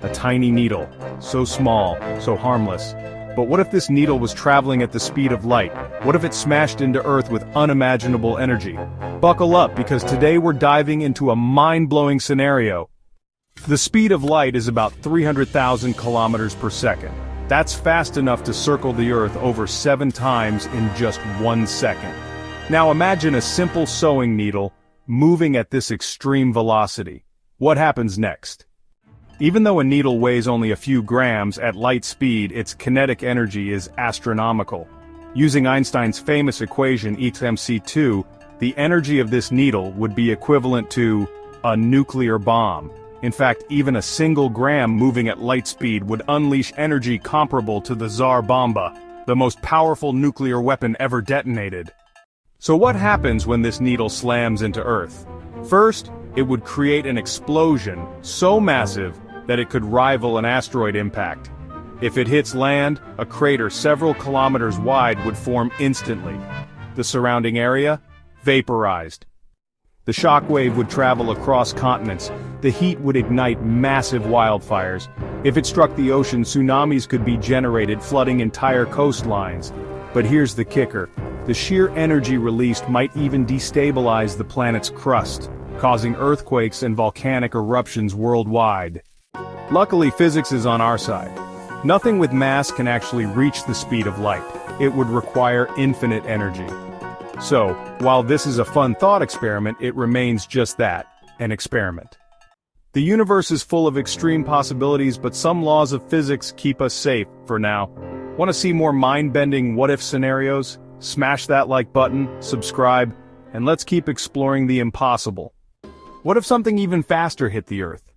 A tiny needle. So small, so harmless. But what if this needle was traveling at the speed of light? What if it smashed into Earth with unimaginable energy? Buckle up, because today we're diving into a mind-blowing scenario. The speed of light is about 300,000 kilometers per second. That's fast enough to circle the Earth over 7 times in just 1 second. Now imagine a simple sewing needle moving at this extreme velocity. What happens next? Even though a needle weighs only a few grams, at light speed its kinetic energy is astronomical. Using Einstein's famous equation E=mc2, the energy of this needle would be equivalent to a nuclear bomb. In fact, even a single gram moving at light speed would unleash energy comparable to the Tsar Bomba, the most powerful nuclear weapon ever detonated. So what happens when this needle slams into Earth? First, it would create an explosion so massive that it could rival an asteroid impact. If it hits land, a crater several kilometers wide would form instantly. The surrounding area? Vaporized. The shockwave would travel across continents. The heat would ignite massive wildfires. If it struck the ocean, tsunamis could be generated, flooding entire coastlines. But here's the kicker. The sheer energy released might even destabilize the planet's crust, causing earthquakes and volcanic eruptions worldwide. Luckily, physics is on our side. Nothing with mass can actually reach the speed of light. It would require infinite energy. So, while this is a fun thought experiment, it remains just that, an experiment. The universe is full of extreme possibilities, but some laws of physics keep us safe for now. Want to see more mind-bending what-if scenarios? Smash that like button, subscribe, and let's keep exploring the impossible. What if something even faster hit the Earth?